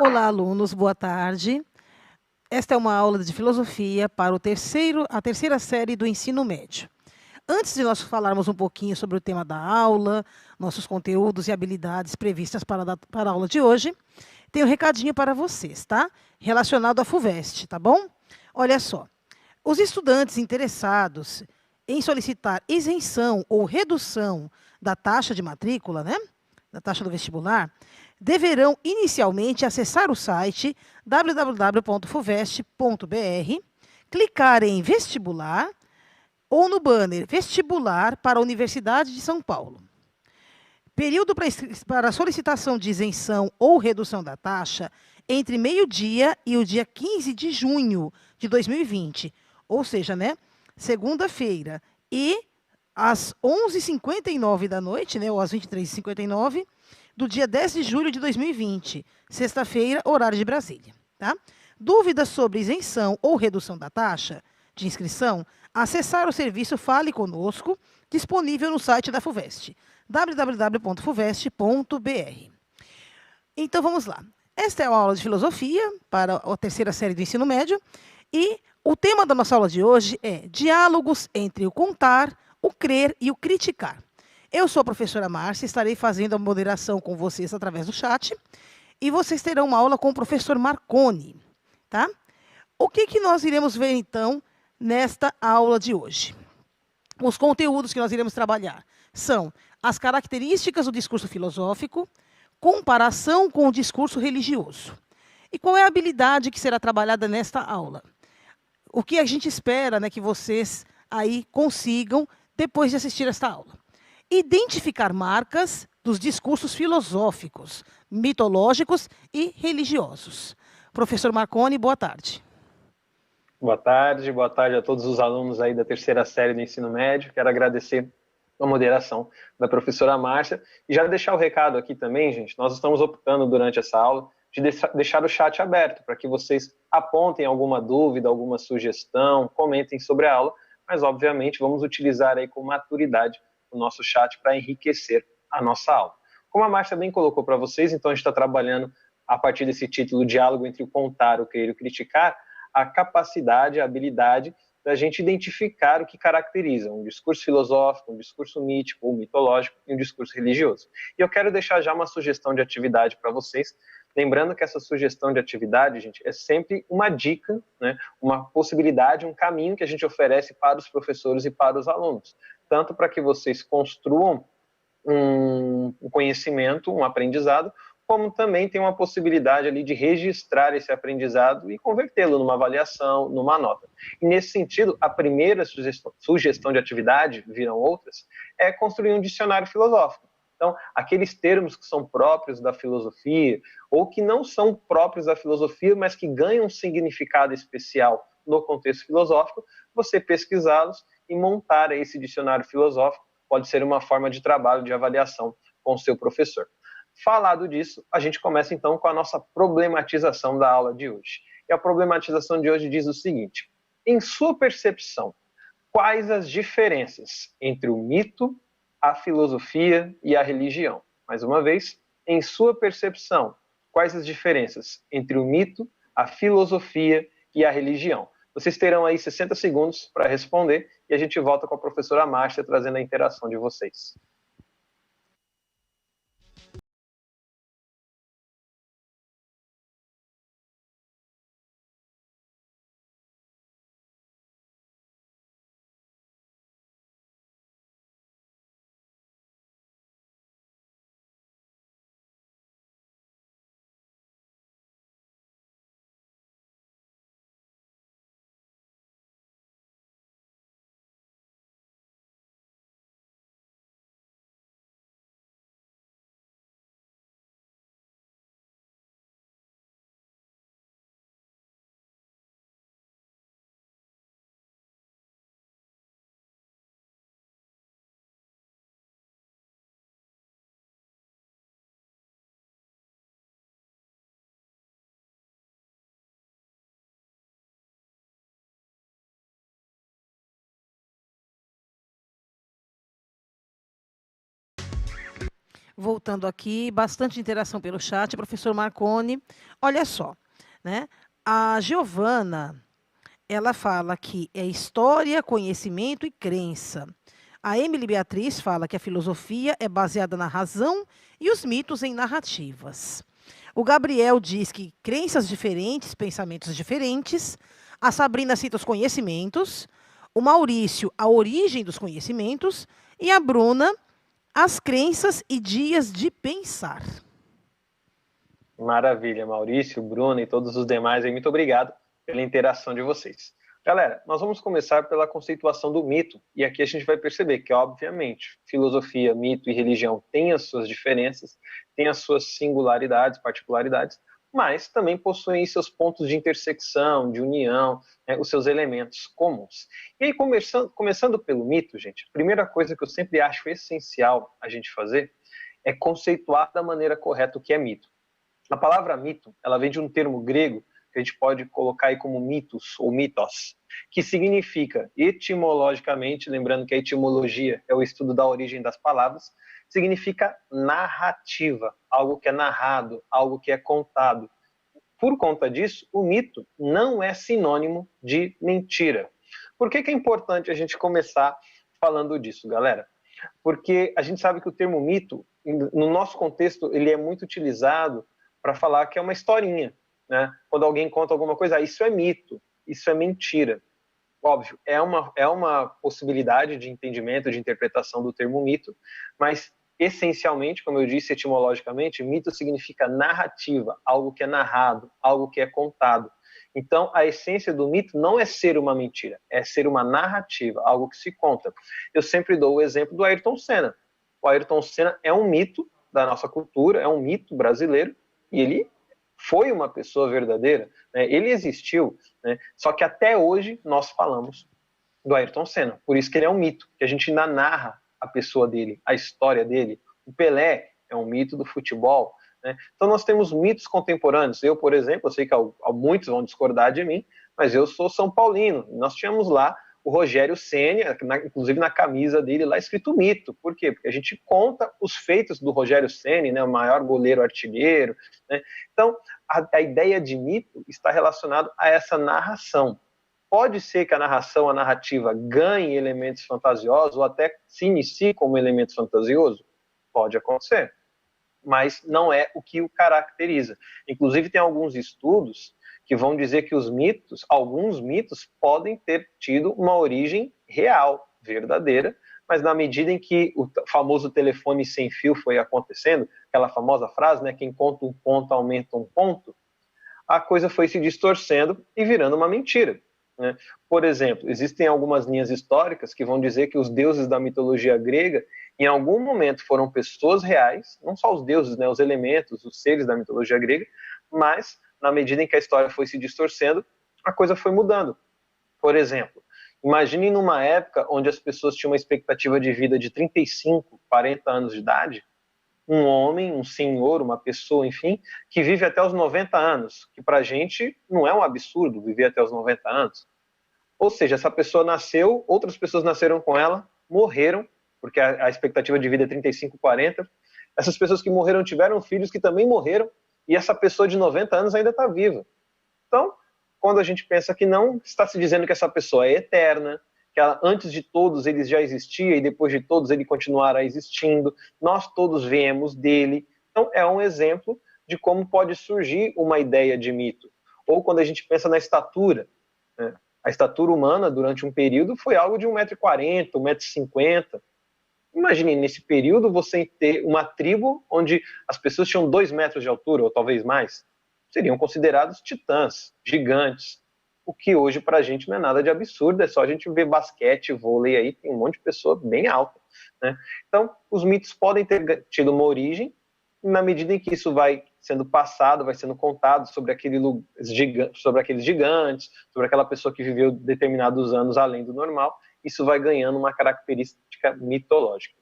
Olá, alunos, boa tarde. Esta é uma aula de filosofia para a terceira série do ensino médio. Antes de nós falarmos um pouquinho sobre o tema da aula, nossos conteúdos e habilidades previstas para a aula de hoje, tenho um recadinho para vocês, tá? Relacionado à FUVEST, tá bom? Olha só, os estudantes interessados em solicitar isenção ou redução da taxa de matrícula, né? Da taxa do vestibular, deverão inicialmente acessar o site www.fuvest.br, clicar em vestibular ou no banner vestibular para a Universidade de São Paulo. Período para solicitação de isenção ou redução da taxa entre meio-dia e o dia 15 de junho de 2020, ou seja, né, segunda-feira, e às 11h59 da noite, né, ou às 23h59, do dia 10 de julho de 2020, sexta-feira, horário de Brasília. Tá? Dúvidas sobre isenção ou redução da taxa de inscrição? Acessar o serviço Fale Conosco, disponível no site da FUVEST, www.fuvest.br. Então, vamos lá. Esta é uma aula de filosofia para a terceira série do ensino médio e o tema da nossa aula de hoje é diálogos entre o contar, o crer e o criticar. Eu sou a professora Márcia, estarei fazendo a moderação com vocês através do chat e vocês terão uma aula com o professor Marconi, tá? O que nós iremos ver, então, nesta aula de hoje? Os conteúdos que nós iremos trabalhar são as características do discurso filosófico, comparação com o discurso religioso. E qual é a habilidade que será trabalhada nesta aula? O que a gente espera, né, que vocês aí consigam depois de assistir esta aula? Identificar marcas dos discursos filosóficos, mitológicos e religiosos. Professor Marconi, boa tarde. Boa tarde a todos os alunos aí da terceira série do ensino médio. Quero agradecer a moderação da professora Márcia e já deixar o recado aqui também, gente. Nós estamos optando durante essa aula de deixar o chat aberto para que vocês apontem alguma dúvida, alguma sugestão, comentem sobre a aula, mas obviamente vamos utilizar aí com maturidade o nosso chat para enriquecer a nossa aula. Como a Márcia bem colocou para vocês, então a gente está trabalhando a partir desse título Diálogo entre o contar, o crer e o criticar, a capacidade, a habilidade da gente identificar o que caracteriza um discurso filosófico, um discurso mítico ou mitológico e um discurso religioso. E eu quero deixar já uma sugestão de atividade para vocês, lembrando que essa sugestão de atividade, gente, é sempre uma dica, né, uma possibilidade, um caminho que a gente oferece para os professores e para os alunos, tanto para que vocês construam um conhecimento, um aprendizado, como também tem uma possibilidade ali de registrar esse aprendizado e convertê-lo numa avaliação, numa nota. E nesse sentido, a primeira sugestão de atividade, viram outras, é construir um dicionário filosófico. Então, aqueles termos que são próprios da filosofia, ou que não são próprios da filosofia, mas que ganham um significado especial no contexto filosófico, você pesquisá-los e montar esse dicionário filosófico pode ser uma forma de trabalho, de avaliação com o seu professor. Falado disso, a gente começa então com a nossa problematização da aula de hoje. E a problematização de hoje diz o seguinte: em sua percepção, quais as diferenças entre o mito, a filosofia e a religião? Mais uma vez, em sua percepção, quais as diferenças entre o mito, a filosofia e a religião? Vocês terão aí 60 segundos para responder e a gente volta com a professora Márcia trazendo a interação de vocês. Voltando aqui, bastante interação pelo chat, professor Marconi. Olha só, né? A Giovana, ela fala que é história, conhecimento e crença. A Emily Beatriz fala que a filosofia é baseada na razão e os mitos em narrativas. O Gabriel diz que crenças diferentes, pensamentos diferentes. A Sabrina cita os conhecimentos. O Maurício, a origem dos conhecimentos. E a Bruna, as crenças e dias de pensar. Maravilha, Maurício, Bruno e todos os demais aí, muito obrigado pela interação de vocês. Galera, nós vamos começar pela conceituação do mito, e aqui a gente vai perceber que, obviamente, filosofia, mito e religião têm as suas diferenças, têm as suas singularidades, particularidades, mas também possuem seus pontos de intersecção, de união, né, os seus elementos comuns. E aí, começando pelo mito, gente, a primeira coisa que eu sempre acho essencial a gente fazer é conceituar da maneira correta o que é mito. A palavra mito, ela vem de um termo grego que a gente pode colocar aí como mitos ou mitos, que significa etimologicamente, lembrando que a etimologia é o estudo da origem das palavras, significa narrativa, algo que é narrado, algo que é contado. Por conta disso, o mito não é sinônimo de mentira. Por que é importante a gente começar falando disso, galera? Porque a gente sabe que o termo mito, no nosso contexto, ele é muito utilizado para falar que é uma historinha, né? Quando alguém conta alguma coisa, isso é mito, isso é mentira. Óbvio, é uma possibilidade de entendimento, de interpretação do termo mito, mas essencialmente, como eu disse etimologicamente, mito significa narrativa, algo que é narrado, algo que é contado. Então, a essência do mito não é ser uma mentira, é ser uma narrativa, algo que se conta. Eu sempre dou o exemplo do Ayrton Senna. O Ayrton Senna é um mito da nossa cultura, é um mito brasileiro, e ele foi uma pessoa verdadeira, né? Ele existiu, né? Só que até hoje nós falamos do Ayrton Senna, por isso que ele é um mito, que a gente ainda narra a pessoa dele, a história dele. O Pelé é um mito do futebol, né? Então nós temos mitos contemporâneos. Eu, por exemplo, eu sei que muitos vão discordar de mim, mas eu sou São Paulino. Nós tínhamos lá o Rogério Ceni, inclusive na camisa dele lá escrito mito. Por quê? Porque a gente conta os feitos do Rogério Ceni, né, o maior goleiro artilheiro, né? Então, a ideia de mito está relacionada a essa narração. Pode ser que a narrativa ganhe elementos fantasiosos ou até se inicie como elemento fantasioso? Pode acontecer, mas não é o que o caracteriza. Inclusive, tem alguns estudos que vão dizer que alguns mitos podem ter tido uma origem real, verdadeira, mas na medida em que o famoso telefone sem fio foi acontecendo, aquela famosa frase, né, quem conta um ponto aumenta um ponto, a coisa foi se distorcendo e virando uma mentira, né? Por exemplo, existem algumas linhas históricas que vão dizer que os deuses da mitologia grega, em algum momento, foram pessoas reais, não só os deuses, né, os elementos, os seres da mitologia grega, mas na medida em que a história foi se distorcendo, a coisa foi mudando. Por exemplo, imagine numa época onde as pessoas tinham uma expectativa de vida de 35, 40 anos de idade, um homem, um senhor, uma pessoa, enfim, que vive até os 90 anos, que pra gente não é um absurdo viver até os 90 anos. Ou seja, essa pessoa nasceu, outras pessoas nasceram com ela, morreram, porque a expectativa de vida é 35, 40. Essas pessoas que morreram tiveram filhos que também morreram, e essa pessoa de 90 anos ainda está viva. Então, quando a gente pensa que não, está se dizendo que essa pessoa é eterna, que ela, antes de todos ele já existia e depois de todos ele continuará existindo, nós todos viemos dele. Então, é um exemplo de como pode surgir uma ideia de mito. Ou quando a gente pensa na estatura, né? A estatura humana, durante um período, foi algo de 1,40 m, 1,50 m. Imagine, nesse período, você ter uma tribo onde as pessoas tinham 2 metros de altura, ou talvez mais. Seriam considerados titãs, gigantes. O que hoje, para a gente, não é nada de absurdo, é só a gente ver basquete, vôlei aí, tem um monte de pessoa bem alta, né? Então, os mitos podem ter tido uma origem, e na medida em que isso vai sendo passado, vai sendo contado sobre aqueles gigantes, sobre aquela pessoa que viveu determinados anos além do normal, isso vai ganhando uma característica mitológica.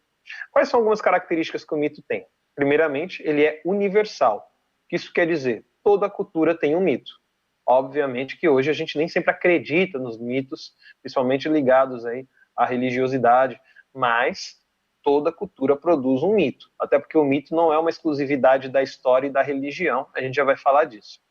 Quais são algumas características que o mito tem? Primeiramente, ele é universal. O que isso quer dizer? Toda cultura tem um mito. Obviamente que hoje a gente nem sempre acredita nos mitos, principalmente ligados aí à religiosidade, mas toda cultura produz um mito, até porque o mito não é uma exclusividade da história e da religião, a gente já vai falar disso.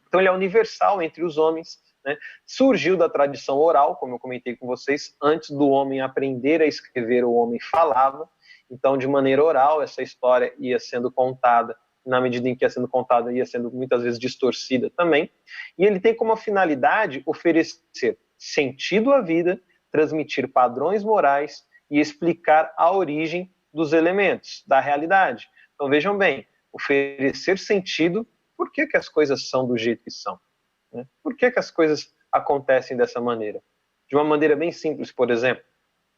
Então ele é universal entre os homens, né? Surgiu da tradição oral, como eu comentei com vocês, antes do homem aprender a escrever, o homem falava, então de maneira oral essa história ia sendo contada, na medida em que ia sendo contada, ia sendo muitas vezes distorcida também, e ele tem como finalidade oferecer sentido à vida, transmitir padrões morais e explicar a origem dos elementos, da realidade. Então vejam bem, oferecer sentido, por que as coisas são do jeito que são? Né? Por que as coisas acontecem dessa maneira? De uma maneira bem simples, por exemplo,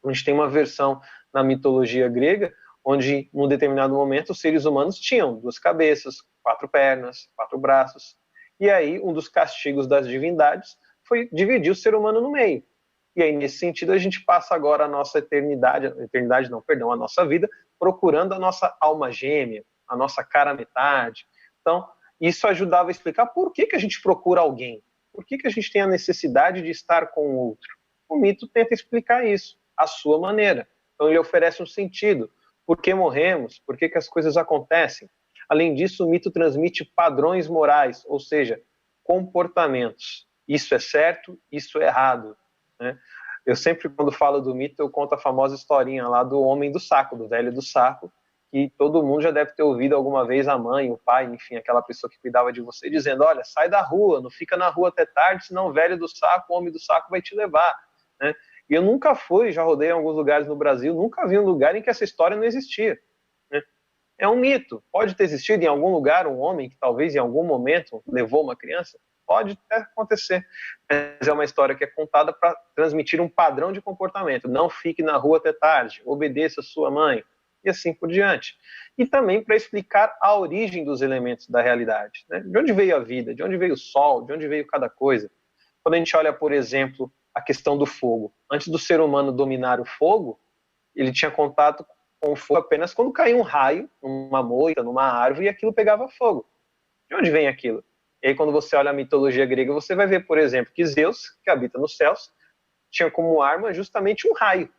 a gente tem uma versão na mitologia grega, onde, num determinado momento, os seres humanos tinham 2 cabeças, 4 pernas, 4 braços. E aí, um dos castigos das divindades foi dividir o ser humano no meio. E aí, nesse sentido, a gente passa agora a nossa a nossa vida, procurando a nossa alma gêmea, a nossa cara metade. Então, isso ajudava a explicar por que a gente procura alguém, por que a gente tem a necessidade de estar com o outro. O mito tenta explicar isso, à sua maneira. Então, ele oferece um sentido. Por que morremos? Por que as coisas acontecem? Além disso, o mito transmite padrões morais, ou seja, comportamentos. Isso é certo, isso é errado. Né? Eu sempre, quando falo do mito, eu conto a famosa historinha lá do homem do saco, do velho do saco, que todo mundo já deve ter ouvido alguma vez a mãe, o pai, enfim, aquela pessoa que cuidava de você, dizendo, olha, sai da rua, não fica na rua até tarde, senão o velho do saco, o homem do saco vai te levar. Né? E eu nunca fui, já rodei em alguns lugares no Brasil, nunca vi um lugar em que essa história não existia. Né? É um mito. Pode ter existido em algum lugar um homem que talvez em algum momento levou uma criança? Pode até acontecer. Mas é uma história que é contada para transmitir um padrão de comportamento. Não fique na rua até tarde, obedeça a sua mãe, e assim por diante. E também para explicar a origem dos elementos da realidade. Né? De onde veio a vida, de onde veio o sol, de onde veio cada coisa. Quando a gente olha, por exemplo, a questão do fogo. Antes do ser humano dominar o fogo, ele tinha contato com o fogo apenas quando caía um raio, numa moita, numa árvore, e aquilo pegava fogo. De onde vem aquilo? E aí, quando você olha a mitologia grega, você vai ver, por exemplo, que Zeus, que habita nos céus, tinha como arma justamente um raio.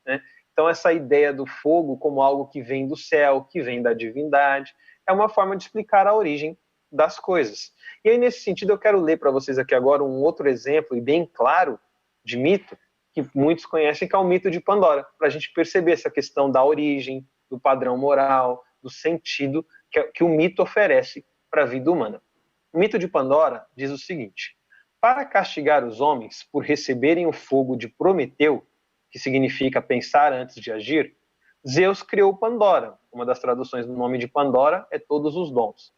Né? Então, essa ideia do fogo como algo que vem do céu, que vem da divindade, é uma forma de explicar a origem das coisas. E aí, nesse sentido, eu quero ler para vocês aqui agora um outro exemplo, e bem claro, de mito, que muitos conhecem, que é o mito de Pandora, para a gente perceber essa questão da origem, do padrão moral, do sentido que o mito oferece para a vida humana. O mito de Pandora diz o seguinte: para castigar os homens por receberem o fogo de Prometeu, que significa pensar antes de agir, Zeus criou Pandora. Uma das traduções do nome de Pandora é todos os dons.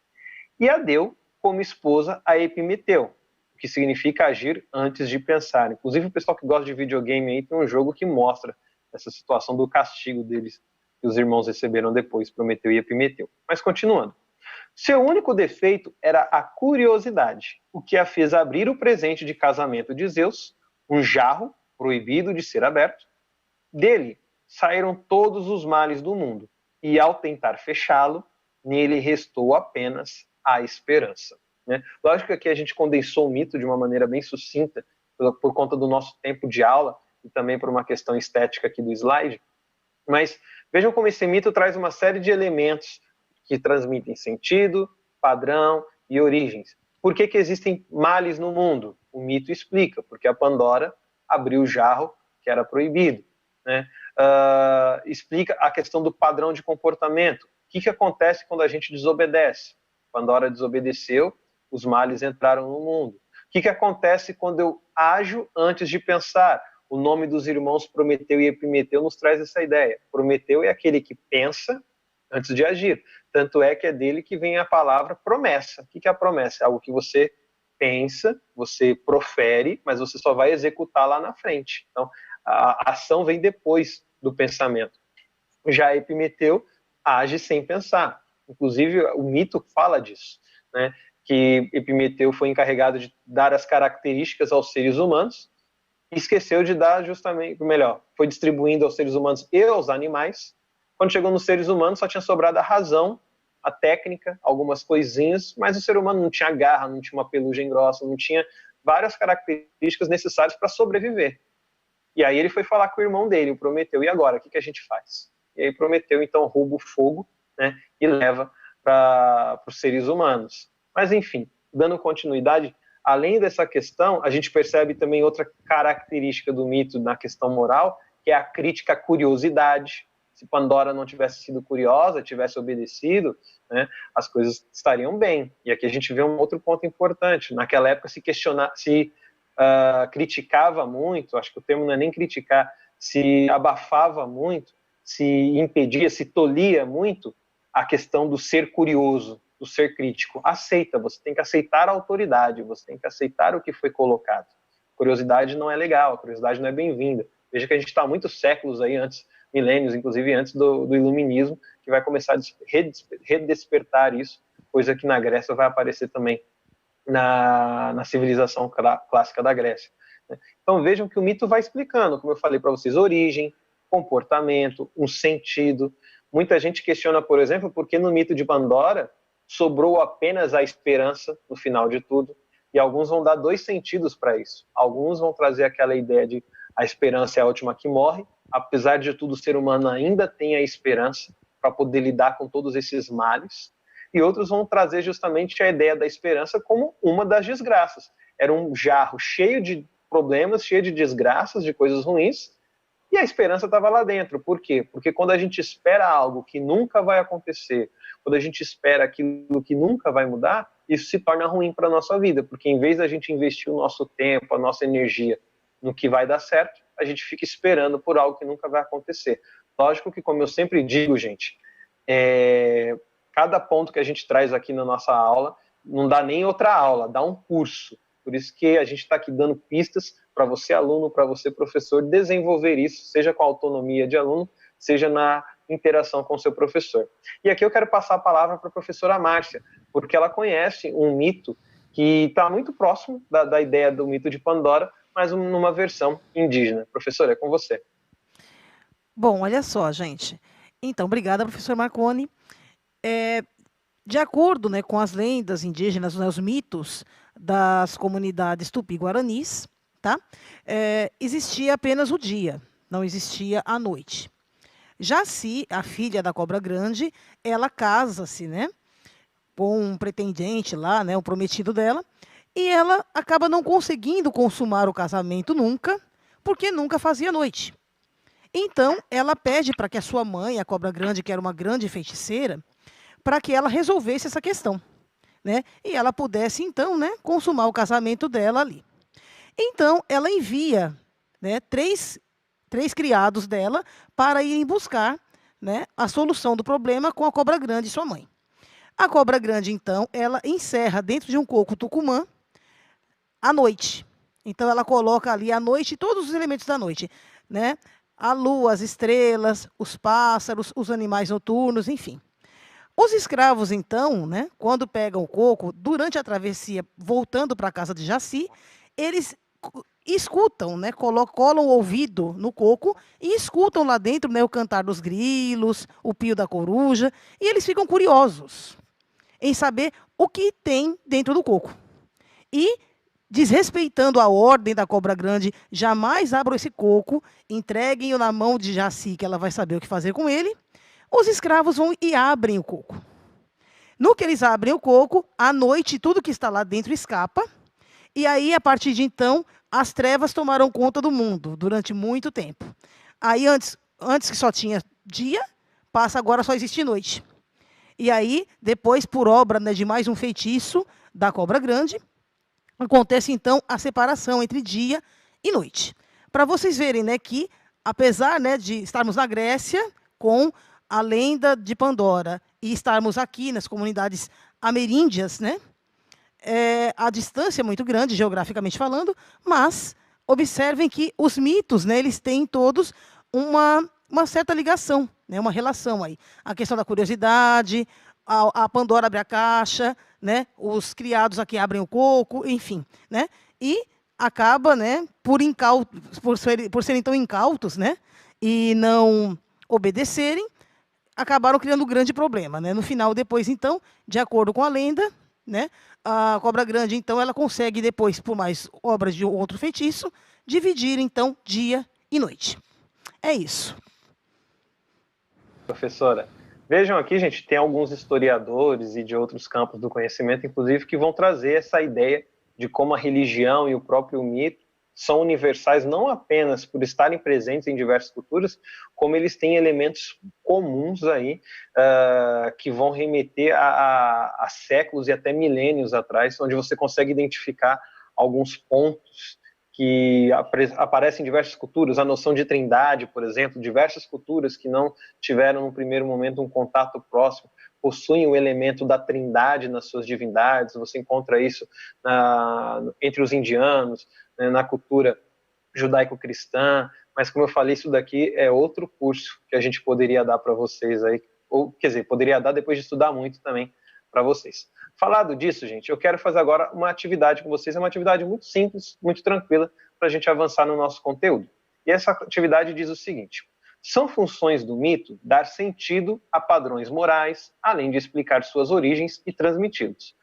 E a deu como esposa a Epimeteu, que significa agir antes de pensar. Inclusive, o pessoal que gosta de videogame aí tem um jogo que mostra essa situação do castigo deles, que os irmãos receberam depois, Prometeu e Epimeteu. Mas continuando. Seu único defeito era a curiosidade, o que a fez abrir o presente de casamento de Zeus, um jarro proibido de ser aberto. Dele saíram todos os males do mundo, e ao tentar fechá-lo, nele restou apenas a esperança. Né? Lógico que aqui a gente condensou o mito de uma maneira bem sucinta, por conta do nosso tempo de aula e também por uma questão estética aqui do slide, mas vejam como esse mito traz uma série de elementos que transmitem sentido, padrão e origens. Por que existem males no mundo? O mito explica, porque a Pandora abriu o jarro que era proibido. Né? Explica a questão do padrão de comportamento. O que acontece quando a gente desobedece? Pandora desobedeceu, os males entraram no mundo. O que acontece quando eu ajo antes de pensar? O nome dos irmãos Prometeu e Epimeteu nos traz essa ideia. Prometeu é aquele que pensa antes de agir. Tanto é que é dele que vem a palavra promessa. O que é a promessa? É algo que você pensa, você profere, mas você só vai executar lá na frente. Então, a ação vem depois do pensamento. Já Epimeteu age sem pensar. Inclusive, o mito fala disso, né? Que Epimeteu foi encarregado de dar as características aos seres humanos e esqueceu de dar justamente, melhor, foi distribuindo aos seres humanos e aos animais. Quando chegou nos seres humanos, só tinha sobrado a razão, a técnica, algumas coisinhas, mas o ser humano não tinha garra, não tinha uma pelugem grossa, não tinha várias características necessárias para sobreviver. E aí ele foi falar com o irmão dele, o Prometeu, e agora, o que a gente faz? e aí Prometeu então rouba o fogo, né, e leva para os seres humanos. Mas enfim, dando continuidade, além dessa questão, a gente percebe também outra característica do mito na questão moral, que é a crítica à curiosidade. Se Pandora não tivesse sido curiosa, tivesse obedecido, né, as coisas estariam bem. E aqui a gente vê um outro ponto importante. Naquela época se criticava muito, acho que o termo não é nem criticar, se abafava muito, se impedia, se tolia muito a questão do ser curioso, do ser crítico. Aceita, você tem que aceitar a autoridade, você tem que aceitar o que foi colocado. Curiosidade não é legal, a curiosidade não é bem-vinda. Veja que a gente está há muitos séculos aí antes, milênios, inclusive antes do iluminismo, que vai começar a redespertar isso, coisa que na Grécia vai aparecer também na civilização clássica da Grécia. Então vejam que o mito vai explicando, como eu falei para vocês, origem, comportamento, um sentido. Muita gente questiona, por exemplo, por que no mito de Pandora sobrou apenas a esperança no final de tudo, e alguns vão dar dois sentidos para isso. Alguns vão trazer aquela ideia de a esperança é a última que morre, apesar de tudo, o ser humano ainda tem a esperança para poder lidar com todos esses males, e outros vão trazer justamente a ideia da esperança como uma das desgraças. Era um jarro cheio de problemas, cheio de desgraças, de coisas ruins, e a esperança estava lá dentro. Por quê? Porque quando a gente espera algo que nunca vai acontecer, quando a gente espera aquilo que nunca vai mudar, isso se torna ruim para a nossa vida, porque em vez da gente investir o nosso tempo, a nossa energia no que vai dar certo, a gente fica esperando por algo que nunca vai acontecer. Lógico que, como eu sempre digo, gente, cada ponto que a gente traz aqui na nossa aula não dá nem outra aula, dá um curso. Por isso que a gente está aqui dando pistas para você, aluno, para você, professor, desenvolver isso, seja com a autonomia de aluno, seja na interação com o seu professor. E aqui eu quero passar a palavra para a professora Márcia, porque ela conhece um mito que está muito próximo da ideia do mito de Pandora, mas numa versão indígena. Professora, é com você. Bom, olha só, gente. Então, obrigada, professor Marconi. De acordo, né, com as lendas indígenas, né, os mitos das comunidades tupi-guaranis, tá? Existia apenas o dia, não existia a noite. Jaci, a filha da Cobra Grande, ela casa-se, né, com um pretendente lá, né, o prometido dela, e ela acaba não conseguindo consumar o casamento nunca, porque nunca fazia noite. Então, ela pede para que a sua mãe, a Cobra Grande, que era uma grande feiticeira, para que ela resolvesse essa questão, né? E ela pudesse, então, né, consumar o casamento dela ali. Então, ela envia, né, três criados dela para irem buscar, né, a solução do problema com a Cobra Grande, sua mãe. A Cobra Grande, então, ela encerra dentro de um coco tucumã à noite. Então, ela coloca ali à noite todos os elementos da noite, né? A lua, as estrelas, os pássaros, os animais noturnos, enfim. Os escravos, então, né, quando pegam o coco, durante a travessia, voltando para a casa de Jaci, eles escutam, né, colam o ouvido no coco e escutam lá dentro, né, o cantar dos grilos, o pio da coruja, e eles ficam curiosos em saber o que tem dentro do coco. E, desrespeitando a ordem da Cobra Grande, jamais abram esse coco, entreguem-o na mão de Jaci, que ela vai saber o que fazer com ele. Os escravos vão e abrem o coco. No que eles abrem o coco, à noite tudo que está lá dentro escapa. E aí, a partir de então, as trevas tomaram conta do mundo durante muito tempo. Aí, antes que só tinha dia, passa agora só existe noite. E aí, depois, por obra, né, de mais um feitiço da Cobra Grande, acontece então a separação entre dia e noite. Para vocês verem, né, que, apesar, né, de estarmos na Grécia com a lenda de Pandora e estarmos aqui nas comunidades ameríndias, né, a distância é muito grande, geograficamente falando, mas observem que os mitos, né, eles têm todos uma certa ligação, né, uma relação aí. A questão da curiosidade, a Pandora abre a caixa, né, os criados aqui abrem o coco, enfim, né, e acaba, né, por serem tão incautos, né, e não obedecerem, acabaram criando um grande problema, né? No final, depois, então, de acordo com a lenda, né, a Cobra Grande, então, ela consegue depois, por mais obras de outro feitiço, dividir, então, dia e noite. É isso. professora. Vejam aqui, gente, tem alguns historiadores e de outros campos do conhecimento, inclusive, que vão trazer essa ideia de como a religião e o próprio mito são universais não apenas por estarem presentes em diversas culturas, como eles têm elementos comuns aí que vão remeter a séculos e até milênios atrás, onde você consegue identificar alguns pontos que aparecem em diversas culturas, a noção de trindade, por exemplo, diversas culturas que não tiveram no primeiro momento um contato próximo, possuem o elemento da trindade nas suas divindades, você encontra isso entre os indianos, né, na cultura judaico-cristã, mas como eu falei, isso daqui é outro curso que a gente poderia dar para vocês aí, ou quer dizer, poderia dar depois de estudar muito também para vocês. Falado disso, gente, eu quero fazer agora uma atividade com vocês, é uma atividade muito simples, muito tranquila, para a gente avançar no nosso conteúdo. E essa atividade diz o seguinte: são funções do mito dar sentido a padrões morais, além de explicar suas origens e transmiti-los.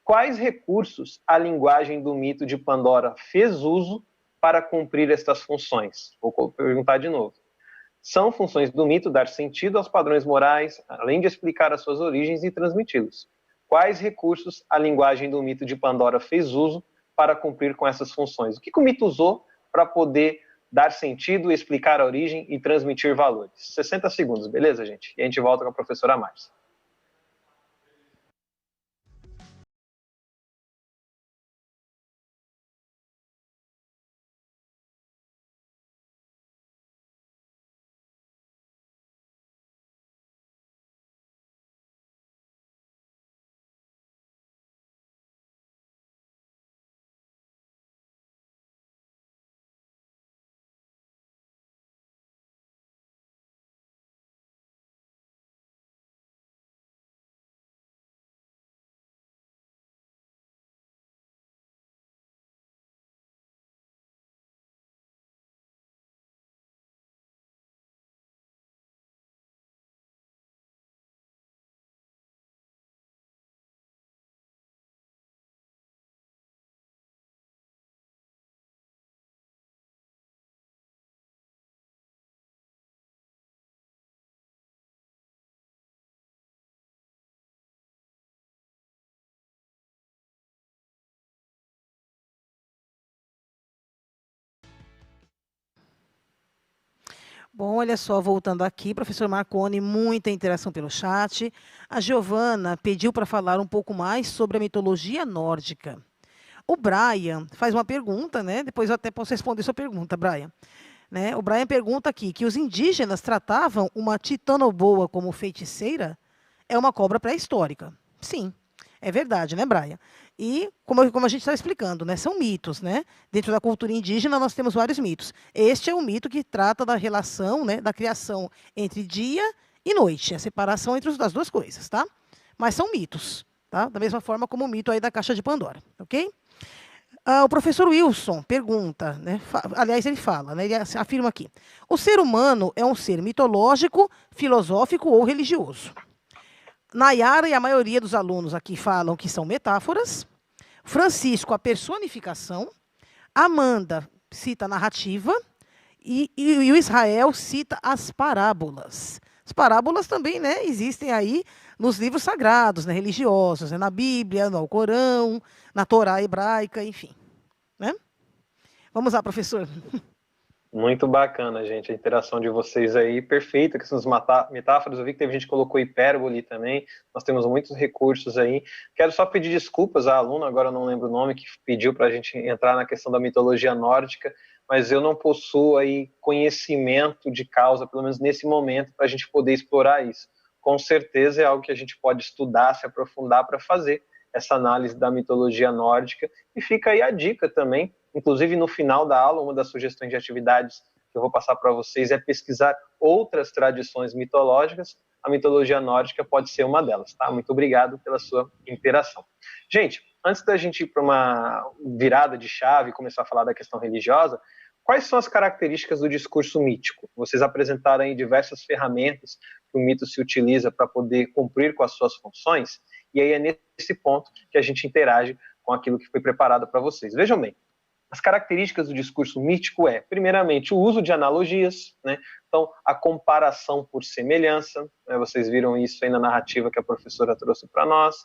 Quais recursos a linguagem do mito de Pandora fez uso para cumprir estas funções? Vou perguntar de novo. São funções do mito dar sentido aos padrões morais, além de explicar as suas origens e transmiti-los. Quais recursos a linguagem do mito de Pandora fez uso para cumprir com essas funções? O que o mito usou para poder dar sentido, explicar a origem e transmitir valores? 60 segundos, beleza, gente? E a gente volta com a professora Márcia. Bom, olha só, voltando aqui, professor Marconi, muita interação pelo chat. A Giovana pediu para falar um pouco mais sobre a mitologia nórdica. O Brian faz uma pergunta, né? Depois eu até posso responder sua pergunta, Brian. Né? O Brian pergunta aqui que os indígenas tratavam uma titanoboa como feiticeira? É uma cobra pré-histórica. Sim, é verdade, né, Brian? E, como a gente está explicando, né, são mitos, né? Dentro da cultura indígena, nós temos vários mitos. Este é um mito que trata da relação, né, da criação entre dia e noite, a separação entre as duas coisas, tá? Mas são mitos, tá? Da mesma forma como o mito aí da caixa de Pandora, ok? O professor Wilson pergunta, né, aliás, ele fala, né, ele afirma aqui: o ser humano é um ser mitológico, filosófico ou religioso? Nayara e a maioria dos alunos aqui falam que são metáforas. Francisco, a personificação. Amanda cita a narrativa. E o Israel cita as parábolas. As parábolas também, né, existem aí nos livros sagrados, né, religiosos, né, na Bíblia, no Alcorão, na Torá hebraica, enfim. Né? Vamos lá, professor. Muito bacana, gente, a interação de vocês aí, perfeita, que são as metáforas. Eu vi que teve gente que colocou hipérbole também, nós temos muitos recursos aí. Quero só pedir desculpas à aluna, agora eu não lembro o nome, que pediu para a gente entrar na questão da mitologia nórdica, mas eu não possuo aí conhecimento de causa, pelo menos nesse momento, para a gente poder explorar isso. Com certeza é algo que a gente pode estudar, se aprofundar para fazer essa análise da mitologia nórdica. E fica aí a dica também, inclusive no final da aula, uma das sugestões de atividades que eu vou passar para vocês é pesquisar outras tradições mitológicas. A mitologia nórdica pode ser uma delas, tá? Muito obrigado pela sua interação. Gente, antes da gente ir para uma virada de chave e começar a falar da questão religiosa, quais são as características do discurso mítico? Vocês apresentaram aí diversas ferramentas que o mito se utiliza para poder cumprir com as suas funções, e aí é nesse ponto que a gente interage com aquilo que foi preparado para vocês. Vejam bem, As características do discurso mítico primeiramente, o uso de analogias, né? Então, a comparação por semelhança, né? Vocês viram isso aí na narrativa que a professora trouxe para nós.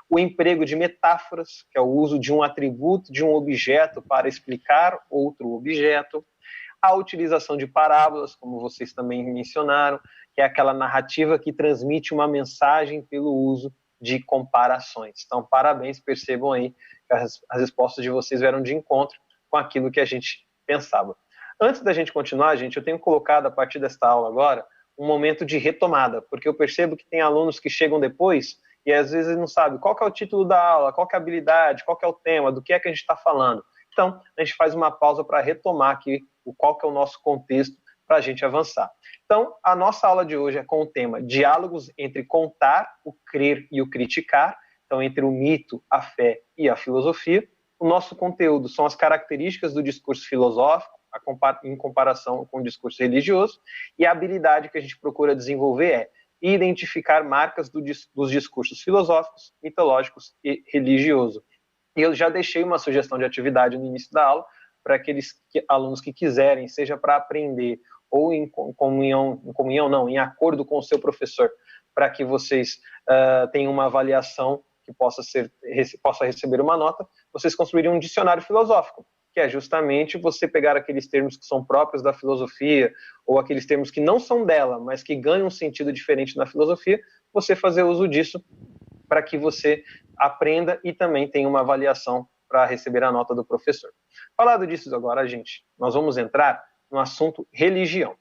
O emprego de metáforas, que é o uso de um atributo, de um objeto para explicar outro objeto. A utilização de parábolas, como vocês também mencionaram, que é aquela narrativa que transmite uma mensagem pelo uso de comparações. Então, parabéns, percebam aí que as respostas de vocês vieram de encontro com aquilo que a gente pensava. Antes da gente continuar, gente, eu tenho colocado a partir desta aula agora um momento de retomada, porque eu percebo que tem alunos que chegam depois e às vezes não sabem qual que é o título da aula, qual que é a habilidade, qual que é o tema, do que é que a gente está falando. Então, a gente faz uma pausa para retomar aqui qual que é o nosso contexto para a gente avançar. Então, a nossa aula de hoje é com o tema Diálogos entre contar, o crer e o criticar, então entre o mito, a fé e a filosofia. O nosso conteúdo são as características do discurso filosófico, em comparação com o discurso religioso, e a habilidade que a gente procura desenvolver é identificar marcas dos discursos filosóficos, mitológicos e religioso. E eu já deixei uma sugestão de atividade no início da aula para aqueles alunos que quiserem, seja para aprender ou em em acordo com o seu professor, para que vocês tenham uma avaliação que possa receber uma nota, vocês construírem um dicionário filosófico, que é justamente você pegar aqueles termos que são próprios da filosofia, ou aqueles termos que não são dela, mas que ganham um sentido diferente na filosofia, você fazer uso disso para que você aprenda e também tenha uma avaliação para receber a nota do professor. Falado disso agora, gente, nós vamos entrar no assunto religião.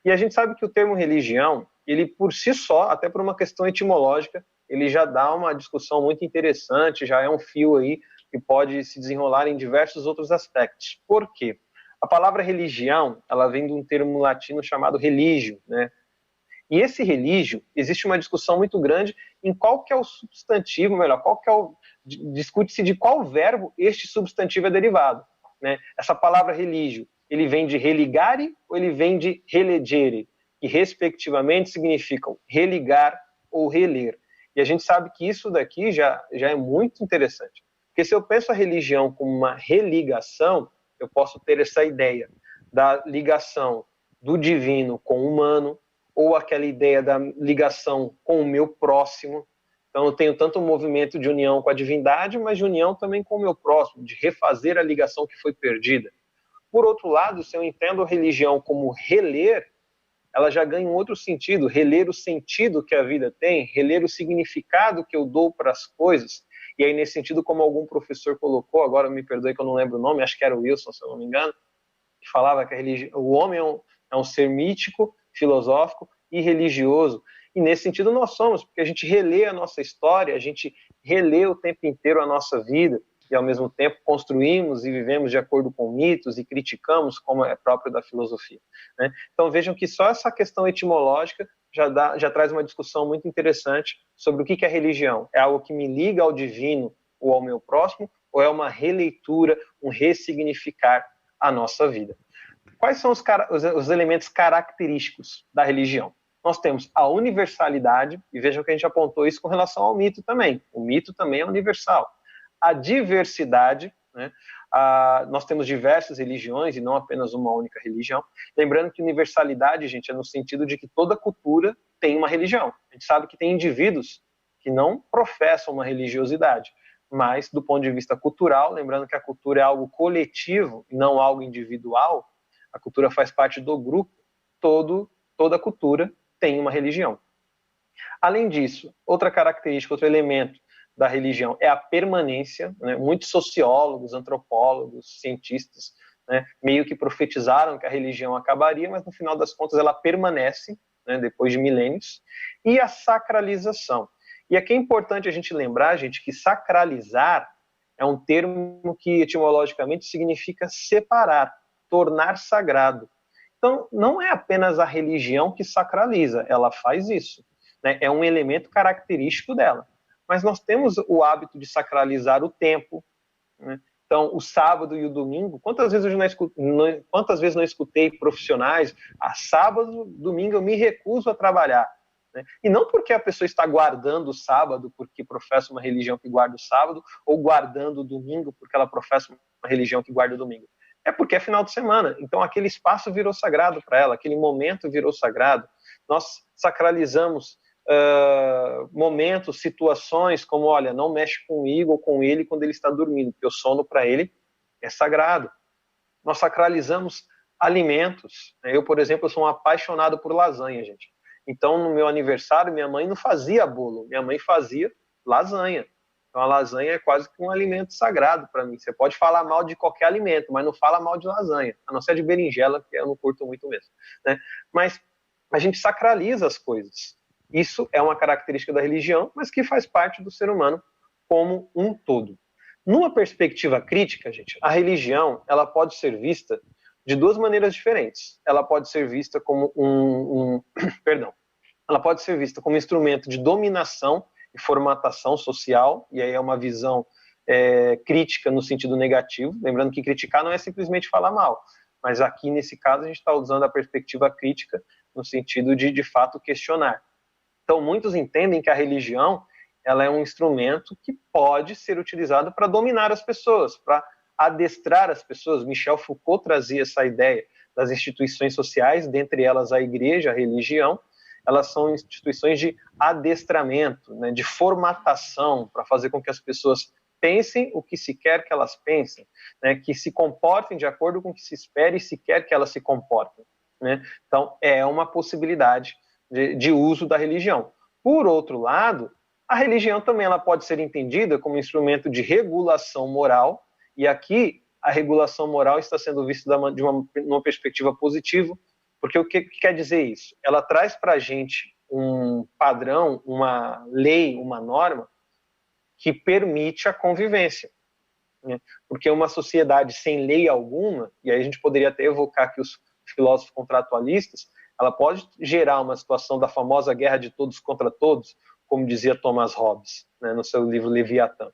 E a gente sabe que o termo religião, ele por si só, até por uma questão etimológica, ele já dá uma discussão muito interessante, já é um fio aí que pode se desenrolar em diversos outros aspectos. Por quê? A palavra religião, ela vem de um termo latino chamado religio, né? E esse religio, existe uma discussão muito grande em qual que é o substantivo, melhor, discute-se de qual verbo este substantivo é derivado, né? Essa palavra religio, ele vem de religare ou ele vem de relegere, que respectivamente significam religar ou reler. E a gente sabe que isso daqui já é muito interessante. Porque se eu penso a religião como uma religação, eu posso ter essa ideia da ligação do divino com o humano, ou aquela ideia da ligação com o meu próximo. Então eu tenho tanto um movimento de união com a divindade, mas de união também com o meu próximo, de refazer a ligação que foi perdida. Por outro lado, se eu entendo a religião como reler, ela já ganha um outro sentido, reler o sentido que a vida tem, reler o significado que eu dou para as coisas. E aí, nesse sentido, como algum professor colocou, agora me perdoe que eu não lembro o nome, acho que era o Wilson, se eu não me engano, que falava que o homem é um ser mítico, filosófico e religioso. E nesse sentido nós somos, porque a gente relê a nossa história, a gente relê o tempo inteiro a nossa vida, e ao mesmo tempo construímos e vivemos de acordo com mitos e criticamos, como é próprio da filosofia, né? Então vejam que só essa questão etimológica já traz uma discussão muito interessante sobre o que é religião. É algo que me liga ao divino ou ao meu próximo, ou é uma releitura, um ressignificar a nossa vida? Quais são os elementos característicos da religião? Nós temos a universalidade, e vejam que a gente apontou isso com relação ao mito também. O mito também é universal. A diversidade, né? Nós temos diversas religiões e não apenas uma única religião. Lembrando que universalidade, gente, é no sentido de que toda cultura tem uma religião. A gente sabe que tem indivíduos que não professam uma religiosidade, mas do ponto de vista cultural, lembrando que a cultura é algo coletivo e não algo individual, a cultura faz parte do grupo, toda cultura tem uma religião. Além disso, outra característica, outro elemento da religião é a permanência, né? Muitos sociólogos, antropólogos, cientistas, né, meio que profetizaram que a religião acabaria, mas no final das contas ela permanece, né, depois de milênios. E a sacralização. E aqui é importante a gente lembrar, gente, que sacralizar é um termo que etimologicamente significa separar, tornar sagrado. Então, não é apenas a religião que sacraliza, ela faz isso, né? É um elemento característico dela. Mas nós temos o hábito de sacralizar o tempo, né? Então, o sábado e o domingo, quantas vezes não escutei profissionais, sábado, domingo eu me recuso a trabalhar, né? E não porque a pessoa está guardando o sábado, porque professa uma religião que guarda o sábado, ou guardando o domingo, porque ela professa uma religião que guarda o domingo. É porque é final de semana. Então aquele espaço virou sagrado para ela, aquele momento virou sagrado. Nós sacralizamos momentos, situações, como, olha, não mexe comigo ou com ele quando ele está dormindo, porque o sono para ele é sagrado. Nós sacralizamos alimentos. Eu, por exemplo, sou um apaixonado por lasanha, gente. Então, no meu aniversário, minha mãe não fazia bolo, minha mãe fazia lasanha. Então, a lasanha é quase que um alimento sagrado para mim. Você pode falar mal de qualquer alimento, mas não fala mal de lasanha, a não ser de berinjela, que eu não curto muito mesmo, né? Mas a gente sacraliza as coisas. Isso é uma característica da religião, mas que faz parte do ser humano como um todo. Numa perspectiva crítica, gente, a religião ela pode ser vista de duas maneiras diferentes. Ela pode ser vista como perdão, ela pode ser vista como instrumento de dominação e formatação social, e aí é uma visão crítica no sentido negativo. Lembrando que criticar não é simplesmente falar mal, mas aqui nesse caso a gente está usando a perspectiva crítica no sentido de fato questionar. Então muitos entendem que a religião ela é um instrumento que pode ser utilizado para dominar as pessoas, para adestrar as pessoas. Michel Foucault trazia essa ideia das instituições sociais, dentre elas a igreja, a religião. Elas são instituições de adestramento, né, de formatação, para fazer com que as pessoas pensem o que se quer que elas pensem, né, que se comportem de acordo com o que se espera e se quer que elas se comportem, né? Então, é uma possibilidade de uso da religião. Por outro lado, a religião também ela pode ser entendida como instrumento de regulação moral, e aqui a regulação moral está sendo vista de uma perspectiva positiva, porque o que quer dizer isso? Ela traz para a gente um padrão, uma lei, uma norma que permite a convivência, né? Porque uma sociedade sem lei alguma, e aí a gente poderia até evocar aqui os filósofos contratualistas, ela pode gerar uma situação da famosa guerra de todos contra todos, como dizia Thomas Hobbes, né, no seu livro Leviatã.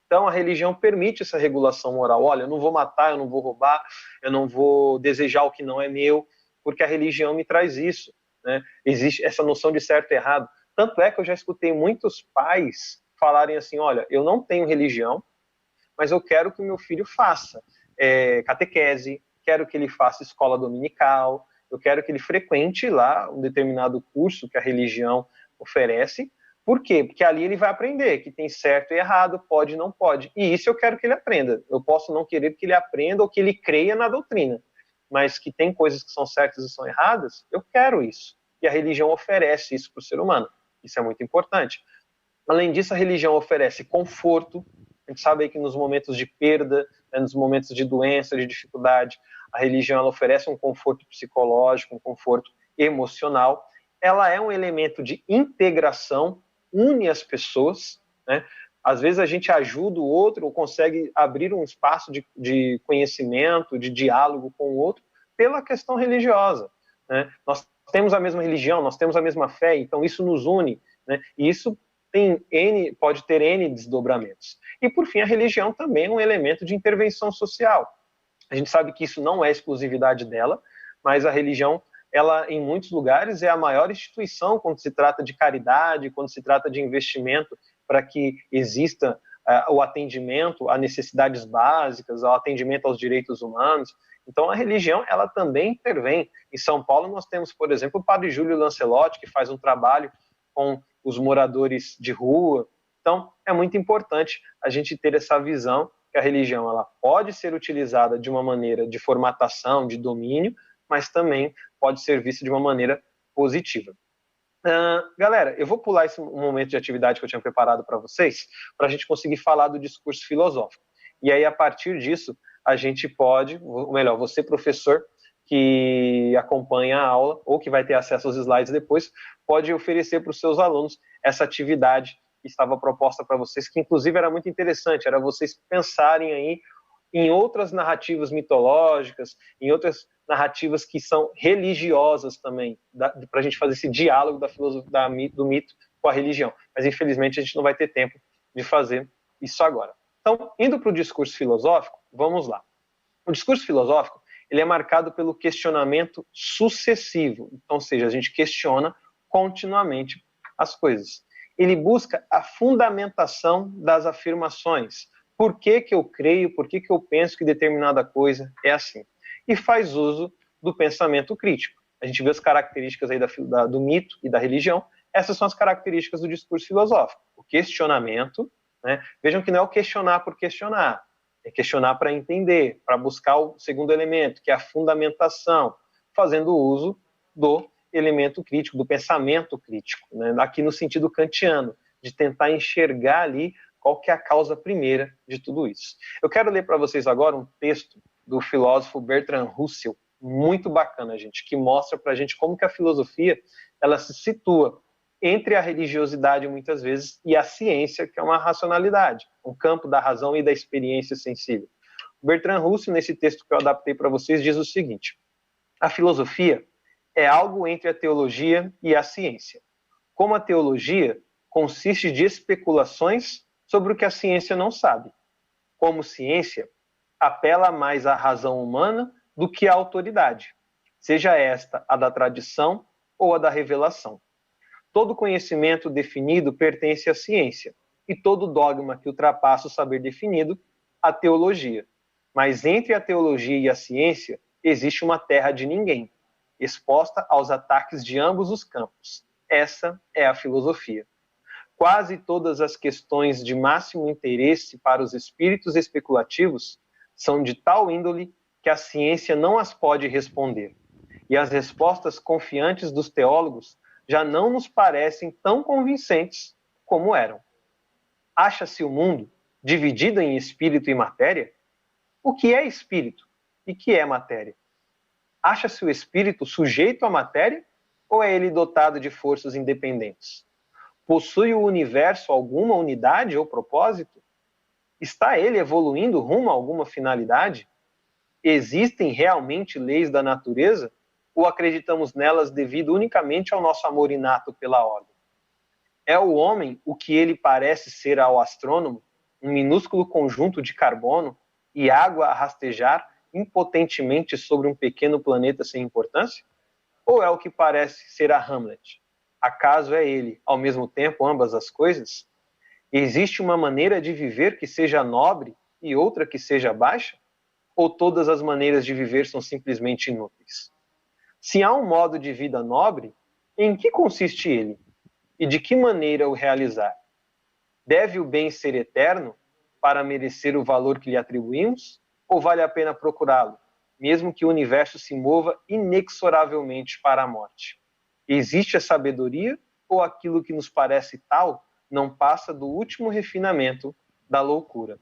Então, a religião permite essa regulação moral. Olha, eu não vou matar, eu não vou roubar, eu não vou desejar o que não é meu, porque a religião me traz isso, né? Existe essa noção de certo e errado. Tanto é que eu já escutei muitos pais falarem assim, olha, eu não tenho religião, mas eu quero que o meu filho faça catequese, quero que ele faça escola dominical, eu quero que ele frequente lá um determinado curso que a religião oferece. Por quê? Porque ali ele vai aprender que tem certo e errado, pode e não pode. E isso eu quero que ele aprenda. Eu posso não querer que ele aprenda ou que ele creia na doutrina, mas que tem coisas que são certas e são erradas, eu quero isso. E a religião oferece isso para o ser humano. Isso é muito importante. Além disso, a religião oferece conforto. A gente sabe que nos momentos de perda, né, nos momentos de doença, de dificuldade, a religião ela oferece um conforto psicológico, um conforto emocional. Ela é um elemento de integração, une as pessoas, né? Às vezes a gente ajuda o outro ou consegue abrir um espaço de conhecimento, de diálogo com o outro pela questão religiosa, né? Nós temos a mesma religião, nós temos a mesma fé, então isso nos une, né? E isso pode ter N desdobramentos. E por fim, a religião também é um elemento de intervenção social. A gente sabe que isso não é exclusividade dela, mas a religião ela em muitos lugares é a maior instituição quando se trata de caridade, quando se trata de investimento para que exista o atendimento a necessidades básicas, ao atendimento aos direitos humanos. Então a religião ela também intervém. Em São Paulo nós temos, por exemplo, o padre Júlio Lancelotti, que faz um trabalho com os moradores de rua. Então é muito importante a gente ter essa visão que a religião ela pode ser utilizada de uma maneira de formatação, de domínio, mas também pode ser vista de uma maneira positiva. Galera, eu vou pular esse momento de atividade que eu tinha preparado para vocês, para a gente conseguir falar do discurso filosófico. E aí, a partir disso, a gente pode, ou melhor, você, professor, que acompanha a aula, ou que vai ter acesso aos slides depois, pode oferecer para os seus alunos essa atividade que estava proposta para vocês, que inclusive era muito interessante, era vocês pensarem aí em outras narrativas mitológicas, em outras narrativas que são religiosas também, para a gente fazer esse diálogo da filosofia, do mito com a religião. Mas, infelizmente, a gente não vai ter tempo de fazer isso agora. Então, indo para o discurso filosófico, vamos lá. O discurso filosófico ele é marcado pelo questionamento sucessivo, então, ou seja, a gente questiona continuamente as coisas. Ele busca a fundamentação das afirmações, por que eu creio, por que eu penso que determinada coisa é assim. E faz uso do pensamento crítico. A gente vê as características aí do mito e da religião. Essas são as características do discurso filosófico. O questionamento, né? Vejam que não é o questionar por questionar, é questionar para entender, para buscar o segundo elemento, que é a fundamentação, fazendo uso do elemento crítico, do pensamento crítico, né? Aqui no sentido kantiano, de tentar enxergar ali qual que é a causa primeira de tudo isso. Eu quero ler para vocês agora um texto do filósofo Bertrand Russell, muito bacana, gente, que mostra para a gente como que a filosofia ela se situa entre a religiosidade, muitas vezes, e a ciência, que é uma racionalidade, um campo da razão e da experiência sensível. Bertrand Russell, nesse texto que eu adaptei para vocês, diz o seguinte: a filosofia é algo entre a teologia e a ciência. Como a teologia consiste de especulações sobre o que a ciência não sabe. Como ciência, apela mais à razão humana do que à autoridade, seja esta a da tradição ou a da revelação. Todo conhecimento definido pertence à ciência, e todo dogma que ultrapassa o saber definido, à teologia. Mas entre a teologia e a ciência existe uma terra de ninguém, exposta aos ataques de ambos os campos. Essa é a filosofia. Quase todas as questões de máximo interesse para os espíritos especulativos são de tal índole que a ciência não as pode responder. E as respostas confiantes dos teólogos já não nos parecem tão convincentes como eram. Acha-se o mundo dividido em espírito e matéria? O que é espírito e que é matéria? Acha-se o espírito sujeito à matéria ou é ele dotado de forças independentes? Possui o universo alguma unidade ou propósito? Está ele evoluindo rumo a alguma finalidade? Existem realmente leis da natureza ou acreditamos nelas devido unicamente ao nosso amor inato pela ordem? É o homem o que ele parece ser ao astrônomo, um minúsculo conjunto de carbono e água a rastejar impotentemente sobre um pequeno planeta sem importância? Ou é o que parece ser a Hamlet? Acaso é ele, ao mesmo tempo, ambas as coisas? Existe uma maneira de viver que seja nobre e outra que seja baixa? Ou todas as maneiras de viver são simplesmente inúteis? Se há um modo de vida nobre, em que consiste ele? E de que maneira o realizar? Deve o bem ser eterno para merecer o valor que lhe atribuímos? Ou vale a pena procurá-lo, mesmo que o universo se mova inexoravelmente para a morte? Existe a sabedoria ou aquilo que nos parece tal não passa do último refinamento da loucura?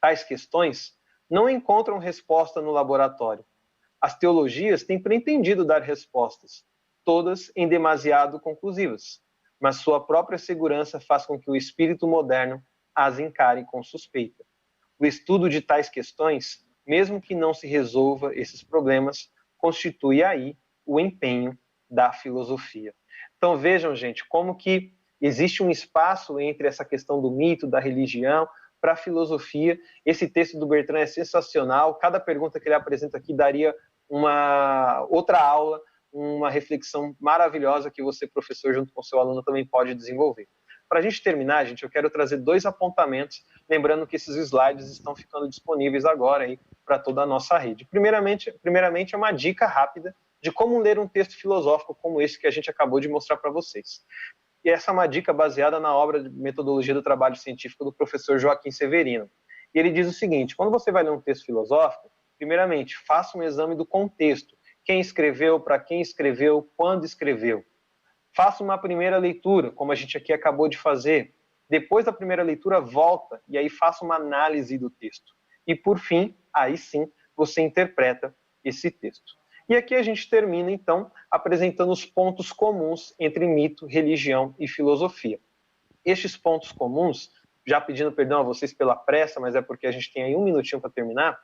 Tais questões não encontram resposta no laboratório. As teologias têm pretendido dar respostas, todas em demasiado conclusivas, mas sua própria segurança faz com que o espírito moderno as encare com suspeita. O estudo de tais questões, mesmo que não se resolva esses problemas, constitui aí o empenho da filosofia. Então vejam, gente, como que existe um espaço entre essa questão do mito, da religião, para a filosofia. Esse texto do Bertrand é sensacional. Cada pergunta que ele apresenta aqui daria uma outra aula, uma reflexão maravilhosa que você, professor, junto com seu aluno, também pode desenvolver. Para a gente terminar, gente, eu quero trazer 2 apontamentos, lembrando que esses slides estão ficando disponíveis agora aí para toda a nossa rede. Primeiramente, é uma dica rápida de como ler um texto filosófico como esse que a gente acabou de mostrar para vocês. E essa é uma dica baseada na obra de Metodologia do Trabalho Científico do professor Joaquim Severino. E ele diz o seguinte: quando você vai ler um texto filosófico, primeiramente, faça um exame do contexto. Quem escreveu, para quem escreveu, quando escreveu. Faça uma primeira leitura, como a gente aqui acabou de fazer. Depois da primeira leitura, volta e aí faça uma análise do texto. E, por fim, aí sim, você interpreta esse texto. E aqui a gente termina, então, apresentando os pontos comuns entre mito, religião e filosofia. Estes pontos comuns, já pedindo perdão a vocês pela pressa, mas é porque a gente tem aí 1 minutinho para terminar,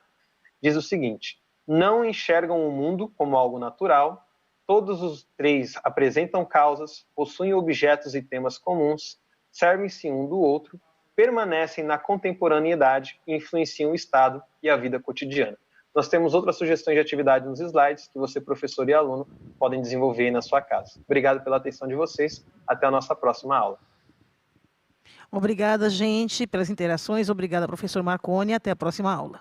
diz o seguinte: não enxergam o mundo como algo natural, todos os 3 apresentam causas, possuem objetos e temas comuns, servem-se um do outro, permanecem na contemporaneidade e influenciam o Estado e a vida cotidiana. Nós temos outras sugestões de atividade nos slides que você, professor e aluno, podem desenvolver aí na sua casa. Obrigado pela atenção de vocês. Até a nossa próxima aula. Obrigada, gente, pelas interações. Obrigada, professor Marconi. Até a próxima aula.